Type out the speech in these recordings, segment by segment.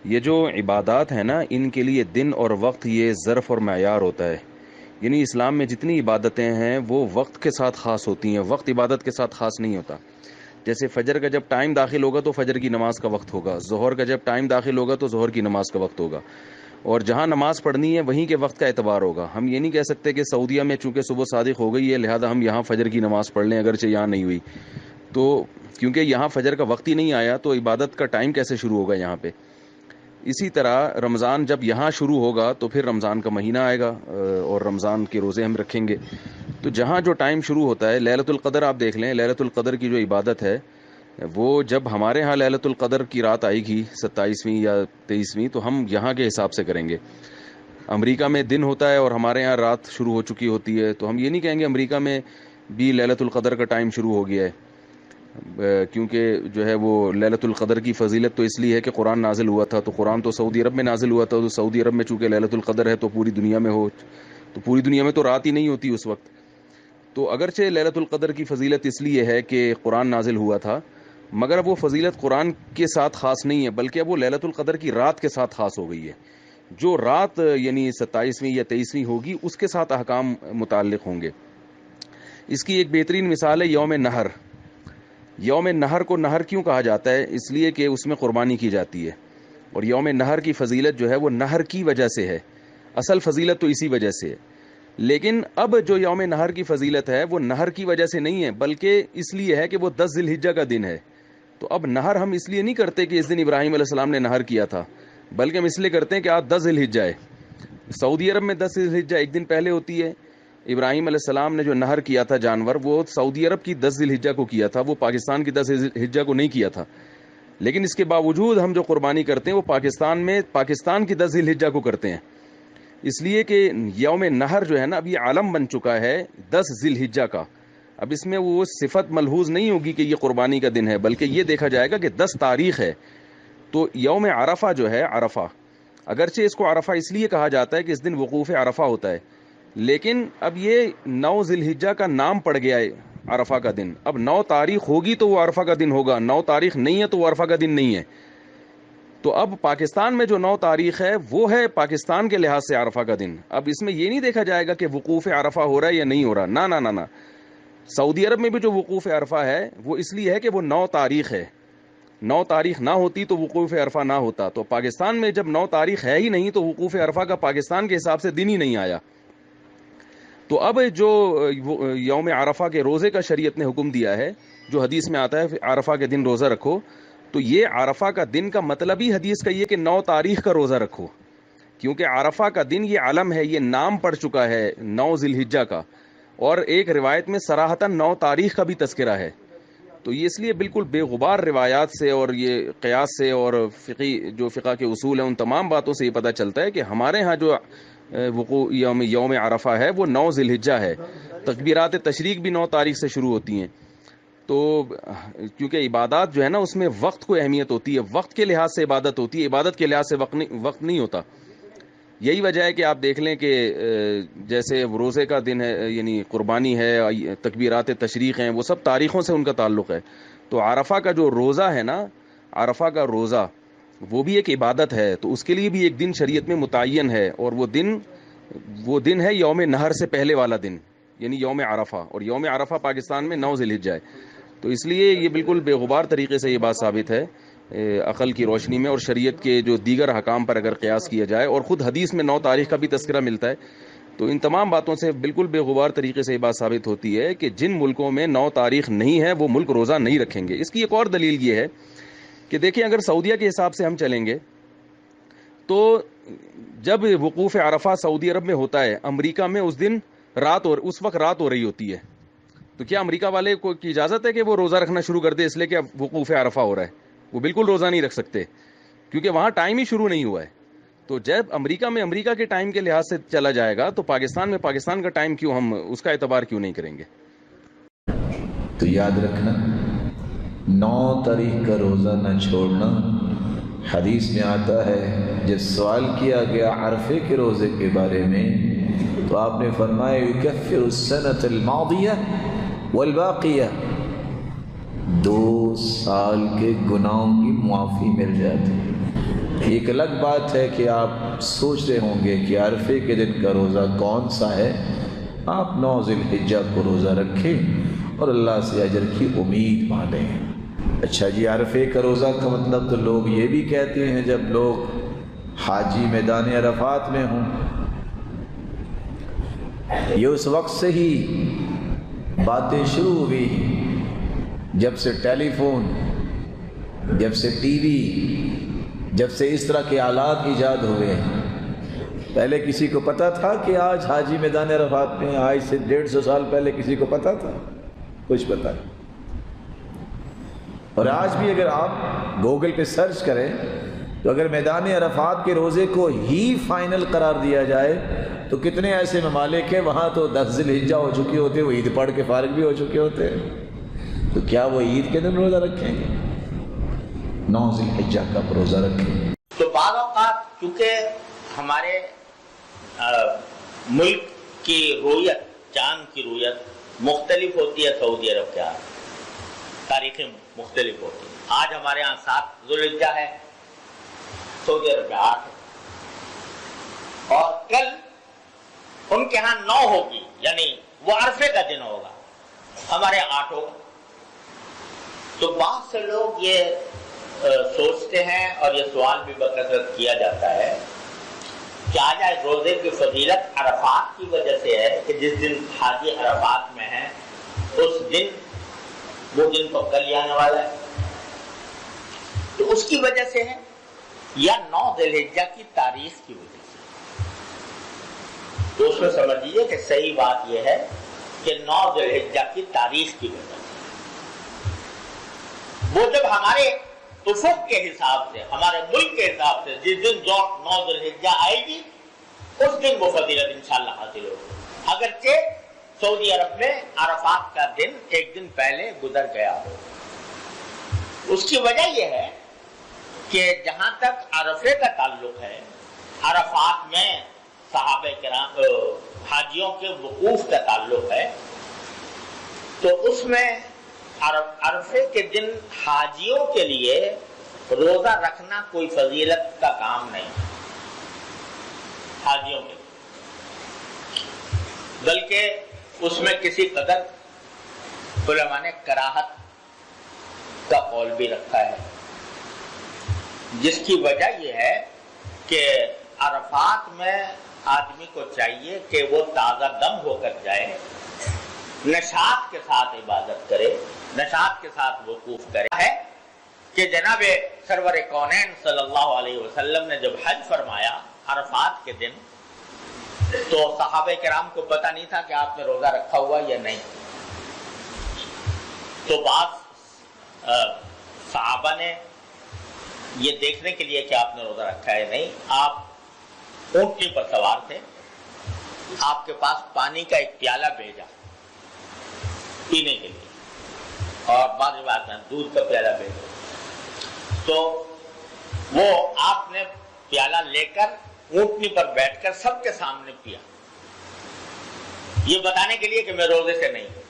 یہ جو عبادات ہیں نا، ان کے لیے دن اور وقت یہ ظرف اور معیار ہوتا ہے. یعنی اسلام میں جتنی عبادتیں ہیں وہ وقت کے ساتھ خاص ہوتی ہیں، وقت عبادت کے ساتھ خاص نہیں ہوتا. جیسے فجر کا جب ٹائم داخل ہوگا تو فجر کی نماز کا وقت ہوگا، ظہر کا جب ٹائم داخل ہوگا تو ظہر کی نماز کا وقت ہوگا، اور جہاں نماز پڑھنی ہے وہیں کے وقت کا اعتبار ہوگا. ہم یہ نہیں کہہ سکتے کہ سعودیہ میں چونکہ صبح صادق ہو گئی ہے لہذا ہم یہاں فجر کی نماز پڑھ لیں اگرچہ یہاں نہیں ہوئی. تو کیونکہ یہاں فجر کا وقت ہی نہیں آیا تو عبادت کا ٹائم کیسے شروع ہوگا یہاں پہ. اسی طرح رمضان جب یہاں شروع ہوگا تو پھر رمضان کا مہینہ آئے گا اور رمضان کے روزے ہم رکھیں گے. تو جہاں جو ٹائم شروع ہوتا ہے، لیلۃ القدر آپ دیکھ لیں، لیلۃ القدر کی جو عبادت ہے وہ جب ہمارے ہاں لیلۃ القدر کی رات آئے گی 27ویں یا 23ویں تو ہم یہاں کے حساب سے کریں گے. امریکہ میں دن ہوتا ہے اور ہمارے یہاں رات شروع ہو چکی ہوتی ہے، تو ہم یہ نہیں کہیں گے امریکہ میں بھی لیلۃ القدر کا ٹائم شروع ہو گیا ہے، کیونکہ جو ہے وہ لیلۃ القدر کی فضیلت تو اس لیے ہے کہ قرآن نازل ہوا تھا. تو قرآن تو سعودی عرب میں نازل ہوا تھا، تو سعودی عرب میں چونکہ لیلۃ القدر ہے تو پوری دنیا میں ہو، تو پوری دنیا میں تو رات ہی نہیں ہوتی اس وقت. تو اگرچہ لیلۃ القدر کی فضیلت اس لیے ہے کہ قرآن نازل ہوا تھا، مگر اب وہ فضیلت قرآن کے ساتھ خاص نہیں ہے بلکہ اب وہ لیلۃ القدر کی رات کے ساتھ خاص ہو گئی ہے. جو رات یعنی 27ویں یا 23ویں ہوگی اس کے ساتھ احکام متعلق ہوں گے. اس کی ایک بہترین مثال ہے یوم نہر. یوم نہر کو نہر کیوں کہا جاتا ہے؟ اس لیے کہ اس میں قربانی کی جاتی ہے، اور یوم نہر کی فضیلت جو ہے وہ نہر کی وجہ سے ہے، اصل فضیلت تو اسی وجہ سے ہے. لیکن اب جو یوم نہر کی فضیلت ہے وہ نہر کی وجہ سے نہیں ہے بلکہ اس لیے ہے کہ وہ 10 ذی الحجہ کا دن ہے. تو اب نہر ہم اس لیے نہیں کرتے کہ اس دن ابراہیم علیہ السلام نے نہر کیا تھا، بلکہ ہم اس لیے کرتے ہیں کہ آج 10 ذی الحجہ ہے. سعودی عرب میں 10 ذی الحجہ ایک دن پہلے ہوتی ہے. ابراہیم علیہ السلام نے جو نہر کیا تھا جانور، وہ سعودی عرب کی 10 ذی الحجہ کو کیا تھا، وہ پاکستان کی 10 ذی الحجہ کو نہیں کیا تھا. لیکن اس کے باوجود ہم جو قربانی کرتے ہیں وہ پاکستان کی 10 ذی الحجہ کو کرتے ہیں، اس لیے کہ یوم نہر جو ہے نا اب یہ عالم بن چکا ہے 10 ذی الحجہ کا. اب اس میں وہ صفت ملحوظ نہیں ہوگی کہ یہ قربانی کا دن ہے، بلکہ یہ دیکھا جائے گا کہ 10 تاریخ ہے. تو یوم عرفہ جو ہے، عرفہ اگرچہ اس کو عرفہ اس لیے کہا جاتا ہے کہ اس دن وقوف عرفہ ہوتا ہے، لیکن اب یہ 9 ذی الحجہ کا نام پڑ گیا ہے عرفہ کا دن. اب 9 تاریخ ہوگی تو وہ عرفہ کا دن ہوگا، 9 تاریخ نہیں ہے تو وہ عرفہ کا دن نہیں ہے. تو اب پاکستان میں جو 9 تاریخ ہے وہ ہے پاکستان کے لحاظ سے عرفہ کا دن. اب اس میں یہ نہیں دیکھا جائے گا کہ وقوف عرفہ ہو رہا ہے یا نہیں ہو رہا، نہ نہ نہ نہ. سعودی عرب میں بھی جو وقوف عرفہ ہے وہ اس لیے ہے کہ وہ 9 تاریخ ہے، 9 تاریخ نہ ہوتی تو وقوف عرفہ نہ ہوتا. تو پاکستان میں جب 9 تاریخ ہے ہی نہیں تو وقوف عرفہ کا پاکستان کے حساب سے دن ہی نہیں آیا. تو اب جو یوم عرفہ کے روزے کا شریعت نے حکم دیا ہے، جو حدیث میں آتا ہے عرفہ کے دن روزہ رکھو، تو یہ عرفہ کا دن کا مطلب ہی حدیث کا یہ کہ 9 تاریخ کا روزہ رکھو، کیونکہ عرفہ کا دن یہ علم ہے، یہ نام پڑ چکا ہے 9 ذی الحجہ کا. اور ایک روایت میں صراحتاً 9 تاریخ کا بھی تذکرہ ہے. تو یہ اس لیے بالکل بے غبار روایات سے اور یہ قیاس سے اور فقہ کے اصول ہیں ان تمام باتوں سے یہ پتہ چلتا ہے کہ ہمارے ہاں جو وقوع یوم عرفہ ہے وہ 9 ذی الحجہ ہے. تکبیرات تشریق بھی 9 تاریخ سے شروع ہوتی ہیں. تو کیونکہ عبادات جو ہے نا اس میں وقت کو اہمیت ہوتی ہے، وقت کے لحاظ سے عبادت ہوتی ہے، عبادت کے لحاظ سے وقت نہیں ہوتا. یہی وجہ ہے کہ آپ دیکھ لیں کہ جیسے روزے کا دن ہے یعنی قربانی ہے، تکبیرات تشریق ہیں، وہ سب تاریخوں سے ان کا تعلق ہے. تو عرفہ کا جو روزہ ہے نا، عرفہ کا روزہ وہ بھی ایک عبادت ہے، تو اس کے لیے بھی ایک دن شریعت میں متعین ہے، اور وہ دن ہے یوم نہر سے پہلے والا دن یعنی یوم عرفہ. اور یوم عرفہ پاکستان میں 9 ذی الحجہ ہے. تو اس لیے یہ بالکل بے غبار طریقے سے یہ بات ثابت ہے عقل کی روشنی میں اور شریعت کے جو دیگر حکام پر اگر قیاس کیا جائے، اور خود حدیث میں 9 تاریخ کا بھی تذکرہ ملتا ہے. تو ان تمام باتوں سے بالکل بے غبار طریقے سے یہ بات ثابت ہوتی ہے کہ جن ملکوں میں 9 تاریخ نہیں ہے وہ ملک روزہ نہیں رکھیں گے. اس کی ایک اور دلیل یہ ہے کہ دیکھیں اگر سعودیہ کے حساب سے ہم چلیں گے تو جب وقوف عرفہ سعودی عرب میں ہوتا ہے، امریکہ میں اس دن اس وقت رات ہو رہی ہوتی ہے. تو کیا امریکہ والے کو کی اجازت ہے کہ وہ روزہ رکھنا شروع کر دے اس لیے کہ اب وقوف عرفہ ہو رہا ہے؟ وہ بالکل روزہ نہیں رکھ سکتے کیونکہ وہاں ٹائم ہی شروع نہیں ہوا ہے. تو جب امریکہ میں امریکہ کے ٹائم کے لحاظ سے چلا جائے گا تو پاکستان میں پاکستان کا ٹائم کیوں ہم اس کا اعتبار کیوں نہیں کریں گے؟ تو یاد رکھنا 9 تاریخ کا روزہ نہ چھوڑنا. حدیث میں آتا ہے جب سوال کیا گیا عرفے کے روزے کے بارے میں تو آپ نے فرمایا یکفر السنۃ الماضیہ والباقیہ، 2 سال کے گناہوں کی معافی مل جاتی. ایک الگ بات ہے کہ آپ سوچ رہے ہوں گے کہ عرفے کے دن کا روزہ کون سا ہے، آپ 9 ذی الحجہ کو روزہ رکھیں اور اللہ سے اجر کی امید مانیں۔ اچھا جی، عرفے کا روزہ کا مطلب تو لوگ یہ بھی کہتے ہیں جب لوگ حاجی میدان عرفات میں ہوں، یہ اس وقت سے ہی باتیں شروع ہوئی جب سے ٹیلی فون، جب سے ٹی وی، جب سے اس طرح کے آلات ایجاد ہوئے ہیں۔ پہلے کسی کو پتا تھا کہ آج حاجی میدان عرفات میں؟ آج سے 150 سال پہلے کسی کو پتا تھا؟ کچھ پتا نہیں۔ اور آج بھی اگر آپ گوگل پہ سرچ کریں تو اگر میدان عرفات کے روزے کو ہی فائنل قرار دیا جائے تو کتنے ایسے ممالک ہیں وہاں تو 10 ذی الحجہ ہو چکے ہوتے، وہ عید پڑھ کے فارغ بھی ہو چکے ہوتے ہیں، تو کیا وہ عید کے دن روزہ رکھیں گے؟ 9 ذی الحجہ کا روزہ رکھیں۔ تو بعض اوقات کیونکہ ہمارے ملک کی رویت، چاند کی رویت مختلف ہوتی ہے سعودی عرب کے ہاں، تاریخیں مختلف ہوتی ہیں۔ آج ہمارے ہاں 7 ذی الحجہ ہے، سعودی عرب میں 8 ہے، اور کل ان کے ہاں 9 ہوگی، یعنی وہ عرفے کا دن ہوگا، ہمارے 8 ہوگا۔ تو بعض سے لوگ یہ سوچتے ہیں اور یہ سوال بھی بکثرت کیا جاتا ہے کہ آج روزے کی فضیلت عرفات کی وجہ سے ہے کہ جس دن حاجی عرفات میں ہے اس دن، وہ دن تو کل ہی آنے والا ہے، تو اس کی وجہ سے ہے، یا 9 ذی الحجہ کی تاریخ کی وجہ سے؟ تو اس میں سمجھ لیجیے کہ صحیح بات یہ ہے کہ 9 ذی الحجہ کی تاریخ کی وجہ سے، وہ جب ہمارے افق کے حساب سے، ہمارے ملک کے حساب سے جس دن جو 9 ذی الحجہ آئے گی اس دن وہ فضیلت انشاءاللہ حاصل ہوگی، اگرچہ سعودی عرب میں عرفات کا دن ایک دن پہلے گزر گیا ہو۔ اس کی وجہ یہ ہے کہ جہاں تک عرفے کا تعلق ہے، عرفات میں صحابہ کرام حاجیوں کے وقوف کا تعلق ہے، تو اس میں عرفے کے دن حاجیوں کے لیے روزہ رکھنا کوئی فضیلت کا کام نہیں، حاجیوں کے لیے، بلکہ اس میں کسی قدر علماء نے کراہت کا قول بھی رکھا ہے، جس کی وجہ یہ ہے کہ عرفات میں آدمی کو چاہیے کہ وہ تازہ دم ہو کر جائے، نشاط کے ساتھ عبادت کرے، نشاط کے ساتھ وقوف کرے۔ ہے کہ جناب سرور کونین صلی اللہ علیہ وسلم نے جب حج فرمایا عرفات کے دن، تو صحابہ کرام کو پتہ نہیں تھا کہ آپ نے روزہ رکھا ہوا یا نہیں، تو بعض صحابہ نے یہ دیکھنے کے لیے کہ آپ نے روزہ رکھا ہے نہیں، آپ اونٹنی پر سوار تھے، آپ کے پاس پانی کا ایک پیالہ بھیجا پینے کے لیے، اور بعض روایات میں دودھ کا پیالہ بھیجا، تو وہ آپ نے پیالہ لے کر اونٹنی پر بیٹھ کر سب کے سامنے پیا، یہ بتانے کے لیے کہ میں روزے سے نہیں ہوں۔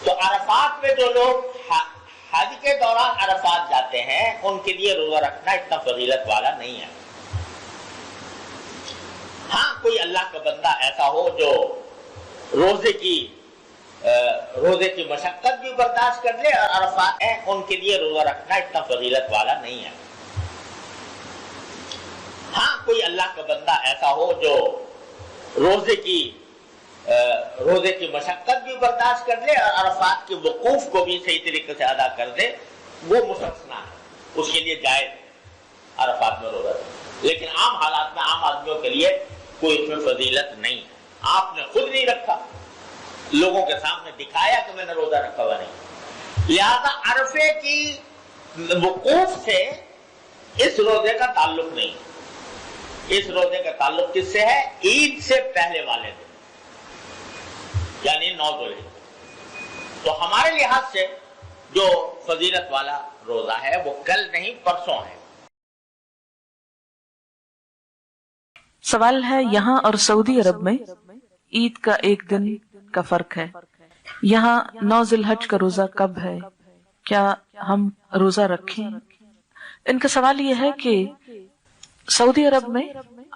تو عرفات میں جو لوگ حج کے دوران عرفات جاتے ہیں ان کے لیے روزہ رکھنا اتنا فضیلت والا نہیں ہے۔ ہاں کوئی اللہ کا بندہ ایسا ہو جو روزے کی مشقت بھی برداشت کر لے اور عرفات ہیں ان کے لیے روزہ رکھنا اتنا فضیلت والا نہیں ہے۔ ہاں کوئی اللہ کا بندہ ایسا ہو جو روزے کی مشقت بھی برداشت کر لے اور عرفات کے وقوف کو بھی صحیح طریقے سے ادا کر دے، وہ مستثنیٰ ہے، اس کے لیے جائز عرفات میں روزہ رکھنا، لیکن عام حالات میں عام آدمیوں کے لیے کوئی اس میں فضیلت نہیں ہے۔ آپ نے خود نہیں رکھا، لوگوں کے سامنے دکھایا کہ میں نے روزہ رکھا ہوا نہیں، لہذا عرفے کی وقوف سے اس روزے کا تعلق نہیں، اس روزے کا تعلق کس سے ہے؟ عید سے پہلے والے دن، یعنی 9 ذی الحجہ۔ تو ہمارے لحاظ سے جو فضیلت والا روزہ ہے وہ کل نہیں پرسوں ہے۔ سوال ہے، یہاں اور سعودی عرب میں عید کا ایک دن کا فرق ہے، یہاں 9 ذی الحجہ کا روزہ کب ہے؟ کیا ہم روزہ رکھیں؟ ان کا سوال یہ ہے کہ سعودی عرب میں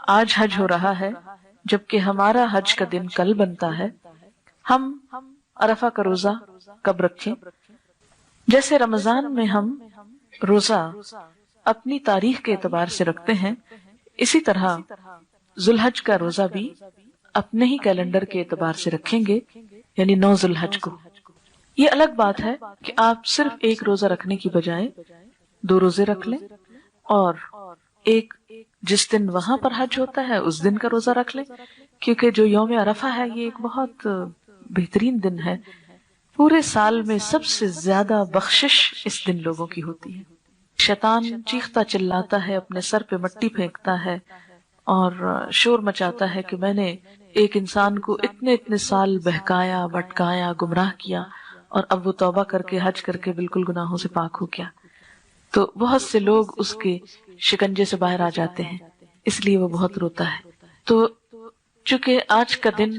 آج حج ہو رہا ہے جبکہ ہمارا حج کا دن کل بنتا ہے، ہم عرفہ کا روزہ کب رکھیں؟ جیسے رمضان میں ہم روزہ اپنی تاریخ کے اعتبار سے رکھتے ہیں، اسی طرح ذوالحج کا روزہ بھی اپنے ہی کیلنڈر کے اعتبار سے رکھیں گے، یعنی 9 ذوالحج کو۔ یہ الگ بات ہے کہ آپ صرف ایک روزہ رکھنے کی بجائے 2 روزے رکھ لیں، اور ایک جس دن وہاں پر حج ہوتا ہے اس دن کا روزہ رکھ لیں، کیونکہ جو یوم عرفہ ہے یہ ایک بہت بہترین دن ہے۔ پورے سال میں سب سے زیادہ بخشش اس دن لوگوں کی ہوتی ہے۔ شیطان چیختا چلاتا ہے، اپنے سر پہ مٹی پھینکتا ہے اور شور مچاتا ہے کہ میں نے ایک انسان کو اتنے سال بہکایا، بھٹکایا، گمراہ کیا، اور اب وہ توبہ کر کے حج کر کے بالکل گناہوں سے پاک ہو گیا۔ تو بہت سے لوگ اس کے شکنجے سے باہر آ جاتے ہیں، اس لیے وہ بہت روتا ہے۔ تو چونکہ آج کا دن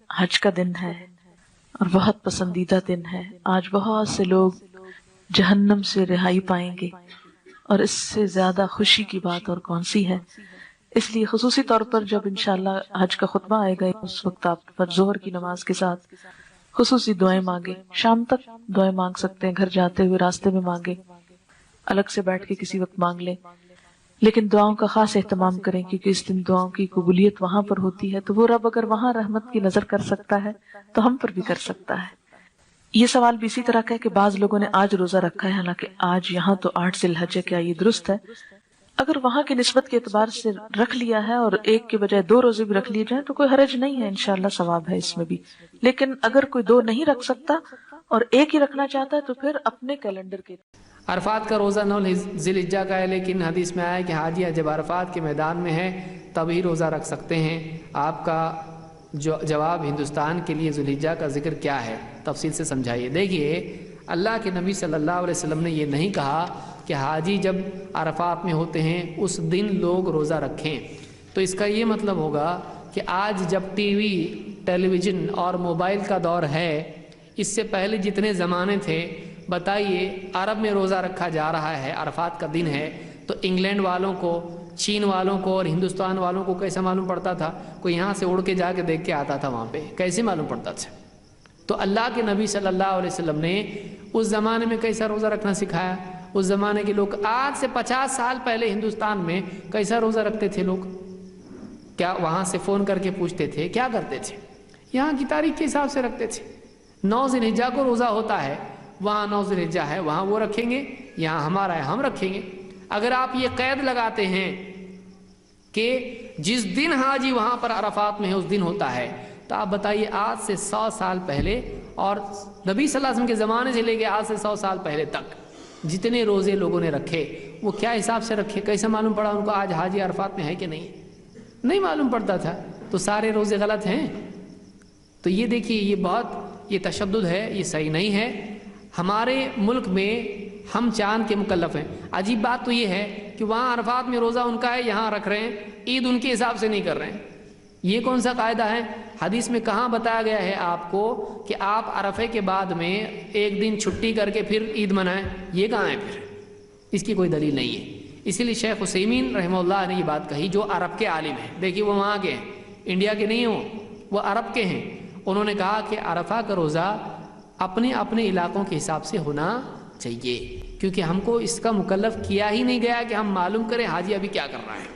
حج کا دن ہے اور بہت پسندیدہ دن ہے، آج بہت سے لوگ جہنم سے رہائی پائیں گے، اور اس سے زیادہ خوشی کی بات اور کون سی ہے۔ اس لیے خصوصی طور پر جب انشاءاللہ حج کا خطبہ آئے گا اس وقت آپ پر ظہر کی نماز کے ساتھ خصوصی دعائیں مانگے، شام تک دعائیں مانگ سکتے ہیں، گھر جاتے ہوئے راستے میں مانگے، الگ سے بیٹھ کے کسی وقت مانگ لیں، لیکن دعاؤں کا خاص اہتمام کریں، کیونکہ اس دن دعاؤں کی قبولیت وہاں پر ہوتی ہے۔ تو وہ رب اگر وہاں رحمت کی نظر کر سکتا ہے تو ہم پر بھی کر سکتا ہے۔ یہ سوال بھی اسی طرح کا ہے کہ بعض لوگوں نے آج روزہ رکھا ہے، حالانکہ آج یہاں تو 8 ذی الحج ہے، کیا یہ درست ہے؟ اگر وہاں کی نسبت کے اعتبار سے رکھ لیا ہے اور ایک کے بجائے 2 روزے بھی رکھ لیے جائیں تو کوئی حرج نہیں ہے، انشاءاللہ ثواب ہے اس میں بھی۔ لیکن اگر کوئی 2 نہیں رکھ سکتا اور ایک ہی رکھنا چاہتا ہے تو پھر اپنے کیلنڈر کے۔ عرفات کا روزہ 9 ذی الحجہ کا ہے، لیکن حدیث میں آیا ہے کہ حاجی جب عرفات کے میدان میں ہے تبھی روزہ رکھ سکتے ہیں۔ آپ کا جواب ہندوستان کے لیے ذی الحجہ کا ذکر کیا ہے، تفصیل سے سمجھائیے۔ دیکھیے، اللہ کے نبی صلی اللہ علیہ وسلم نے یہ نہیں کہا کہ حاجی جب عرفات میں ہوتے ہیں اس دن لوگ روزہ رکھیں۔ تو اس کا یہ مطلب ہوگا کہ آج جب ٹی وی، ٹیلی ویژن اور موبائل کا دور ہے، اس سے پہلے جتنے زمانے تھے، بتائیے عرب میں روزہ رکھا جا رہا ہے، عرفات کا دن ہے، تو انگلینڈ والوں کو، چین والوں کو اور ہندوستان والوں کو کیسا معلوم پڑتا تھا؟ کوئی یہاں سے اڑ کے جا کے دیکھ کے آتا تھا وہاں پہ، کیسے معلوم پڑتا تھا؟ تو اللہ کے نبی صلی اللہ علیہ وسلم نے اس زمانے میں کیسا روزہ رکھنا سکھایا؟ اس زمانے کے لوگ آج سے 50 سال پہلے ہندوستان میں کیسا روزہ رکھتے تھے لوگ؟ کیا وہاں سے فون کر کے پوچھتے تھے؟ کیا کرتے تھے؟ یہاں کی تاریخ کے حساب سے رکھتے تھے۔ 9 ذی الحجہ کو روزہ ہوتا ہے، وہاں 9 ذی الحجہ ہے، وہاں وہ رکھیں گے، یہاں ہمارا ہے ہم رکھیں گے۔ اگر آپ یہ قید لگاتے ہیں کہ جس دن حاجی وہاں پر عرفات میں ہے اس دن ہوتا ہے، تو آپ بتائیے آج سے 100 سال پہلے اور نبی صلی اللہ علیہ وسلم کے زمانے سے لے کے آج سے 100 سال پہلے تک جتنے روزے لوگوں نے رکھے وہ کیا حساب سے رکھے؟ کیسے معلوم پڑا ان کو آج حاجی عرفات میں ہے کہ نہیں معلوم پڑتا تھا؟ تو سارے روزے غلط ہیں۔ تو یہ دیکھیے، یہ تشدد ہے، یہ صحیح نہیں ہے۔ ہمارے ملک میں ہم چاند کے مکلف ہیں۔ عجیب بات تو یہ ہے کہ وہاں عرفات میں روزہ ان کا ہے، یہاں رکھ رہے ہیں، عید ان کے حساب سے نہیں کر رہے ہیں۔ یہ کون سا قاعدہ ہے؟ حدیث میں کہاں بتایا گیا ہے آپ کو کہ آپ عرفے کے بعد میں ایک دن چھٹی کر کے پھر عید منائیں؟ یہ کہاں ہے؟ پھر اس کی کوئی دلیل نہیں ہے۔ اسی لیے شیخ عثیمین رحمہ اللہ نے یہ بات کہی، جو عرب کے عالم ہیں، دیکھیے وہ وہاں کے ہیں، انڈیا کے نہیں ہیں، وہ عرب کے ہیں۔ انہوں نے کہا کہ عرفہ کا روزہ اپنے علاقوں کے حساب سے ہونا چاہیے، کیونکہ ہم کو اس کا مکلف کیا ہی نہیں گیا کہ ہم معلوم کریں حاجی ابھی کیا کر رہا ہے۔